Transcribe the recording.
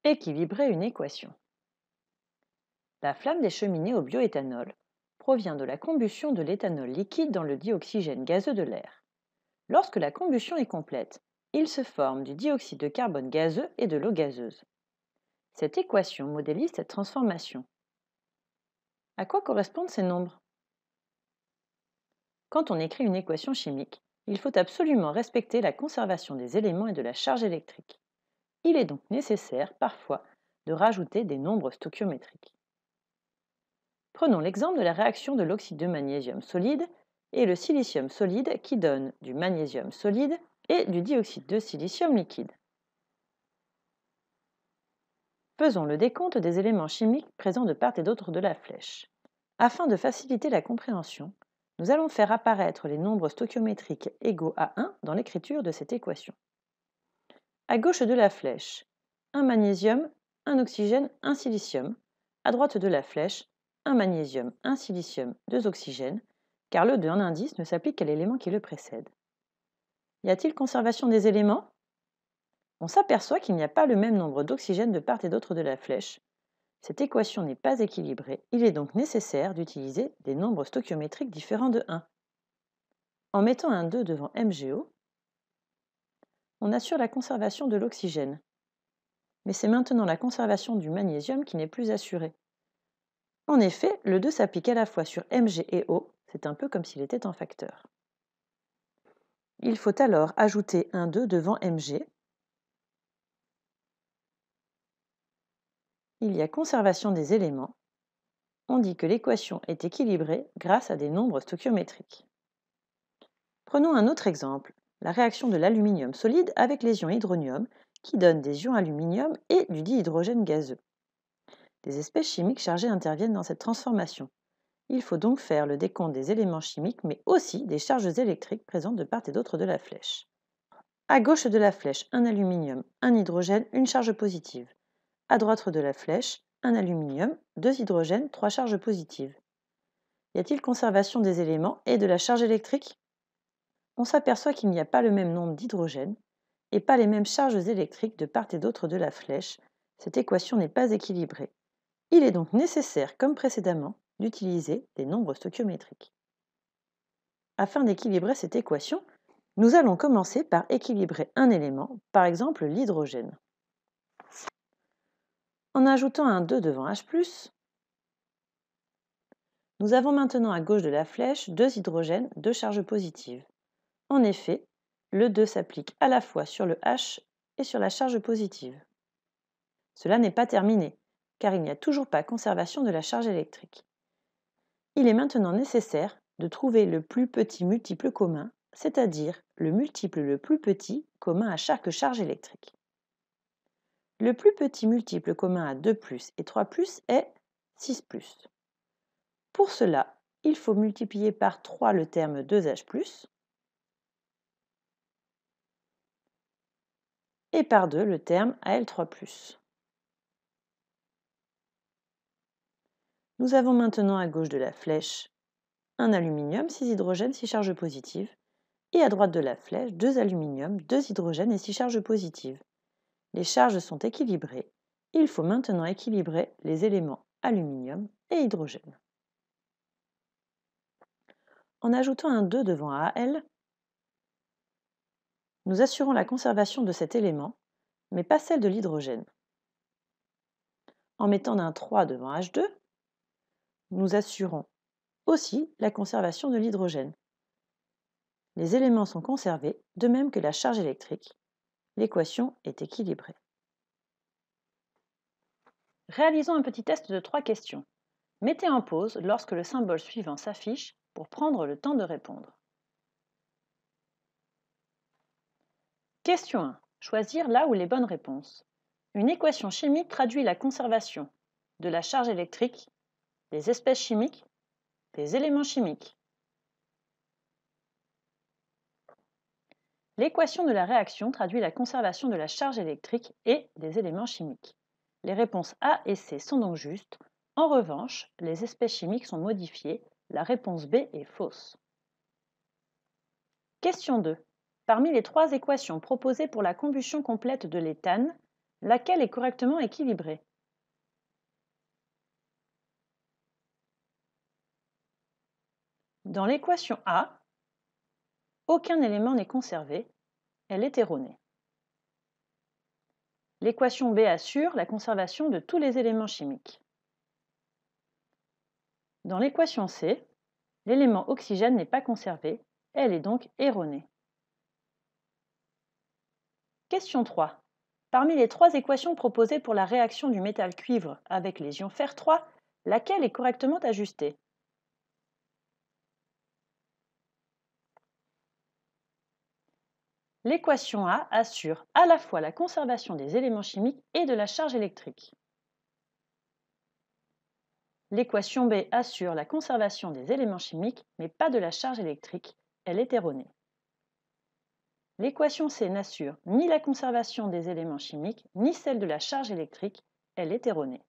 Équilibrer une équation. La flamme des cheminées au bioéthanol provient de la combustion de l'éthanol liquide dans le dioxygène gazeux de l'air. Lorsque la combustion est complète, il se forme du dioxyde de carbone gazeux et de l'eau gazeuse. Cette équation modélise cette transformation. À quoi correspondent ces nombres? Quand on écrit une équation chimique, il faut absolument respecter la conservation des éléments et de la charge électrique. Il est donc nécessaire, parfois, de rajouter des nombres stoichiométriques. Prenons l'exemple de la réaction de l'oxyde de magnésium solide et le silicium solide qui donne du magnésium solide et du dioxyde de silicium liquide. Faisons le décompte des éléments chimiques présents de part et d'autre de la flèche. Afin de faciliter la compréhension, nous allons faire apparaître les nombres stoichiométriques égaux à 1 dans l'écriture de cette équation. À gauche de la flèche, un magnésium, un oxygène, un silicium. À droite de la flèche, un magnésium, un silicium, deux oxygènes, car le 2 en indice ne s'applique qu'à l'élément qui le précède. Y a-t-il conservation des éléments? On s'aperçoit qu'il n'y a pas le même nombre d'oxygènes de part et d'autre de la flèche. Cette équation n'est pas équilibrée, il est donc nécessaire d'utiliser des nombres stoichiométriques différents de 1. En mettant un 2 devant MgO, on assure la conservation de l'oxygène. Mais c'est maintenant la conservation du magnésium qui n'est plus assurée. En effet, le 2 s'applique à la fois sur Mg et O, c'est un peu comme s'il était en facteur. Il faut alors ajouter un 2 devant Mg. Il y a conservation des éléments. On dit que l'équation est équilibrée grâce à des nombres stoichiométriques. Prenons un autre exemple, la réaction de l'aluminium solide avec les ions hydronium qui donnent des ions aluminium et du dihydrogène gazeux. Des espèces chimiques chargées interviennent dans cette transformation. Il faut donc faire le décompte des éléments chimiques, mais aussi des charges électriques présentes de part et d'autre de la flèche. À gauche de la flèche, un aluminium, un hydrogène, une charge positive. À droite de la flèche, un aluminium, deux hydrogènes, trois charges positives. Y a-t-il conservation des éléments et de la charge électrique? On s'aperçoit qu'il n'y a pas le même nombre d'hydrogènes et pas les mêmes charges électriques de part et d'autre de la flèche. Cette équation n'est pas équilibrée. Il est donc nécessaire, comme précédemment, d'utiliser des nombres stoichiométriques. Afin d'équilibrer cette équation, nous allons commencer par équilibrer un élément, par exemple l'hydrogène. En ajoutant un 2 devant H+, nous avons maintenant à gauche de la flèche deux hydrogènes, deux charges positives. En effet, le 2 s'applique à la fois sur le H et sur la charge positive. Cela n'est pas terminé, car il n'y a toujours pas conservation de la charge électrique. Il est maintenant nécessaire de trouver le plus petit multiple commun, c'est-à-dire le multiple le plus petit commun à chaque charge électrique. Le plus petit multiple commun à 2 et 3 est 6 +. Pour cela, il faut multiplier par 3 le terme 2H+, et par 2 le terme Al3+. Nous avons maintenant à gauche de la flèche un aluminium, 6 hydrogènes, 6 charges positives, et à droite de la flèche 2 aluminium, 2 hydrogènes et 6 charges positives. Les charges sont équilibrées. Il faut maintenant équilibrer les éléments aluminium et hydrogène. En ajoutant un 2 devant Al, nous assurons la conservation de cet élément, mais pas celle de l'hydrogène. En mettant un 3 devant H2, nous assurons aussi la conservation de l'hydrogène. Les éléments sont conservés, de même que la charge électrique. L'équation est équilibrée. Réalisons un petit test de 3 questions. Mettez en pause lorsque le symbole suivant s'affiche pour prendre le temps de répondre. Question 1. Choisir là où les bonnes réponses. Une équation chimique traduit la conservation de la charge électrique, des espèces chimiques, des éléments chimiques. L'équation de la réaction traduit la conservation de la charge électrique et des éléments chimiques. Les réponses A et C sont donc justes. En revanche, les espèces chimiques sont modifiées. La réponse B est fausse. Question 2. Parmi les 3 équations proposées pour la combustion complète de l'éthane, Laquelle est correctement équilibrée? Dans l'équation A, aucun élément n'est conservé, elle est erronée. L'équation B assure la conservation de tous les éléments chimiques. Dans l'équation C, l'élément oxygène n'est pas conservé, elle est donc erronée. Question 3. Parmi les 3 équations proposées pour la réaction du métal cuivre avec les ions fer 3, laquelle est correctement ajustée? L'équation A assure à la fois la conservation des éléments chimiques et de la charge électrique. L'équation B assure la conservation des éléments chimiques, mais pas de la charge électrique. Elle est erronée. L'équation C n'assure ni la conservation des éléments chimiques, ni celle de la charge électrique. Elle est erronée.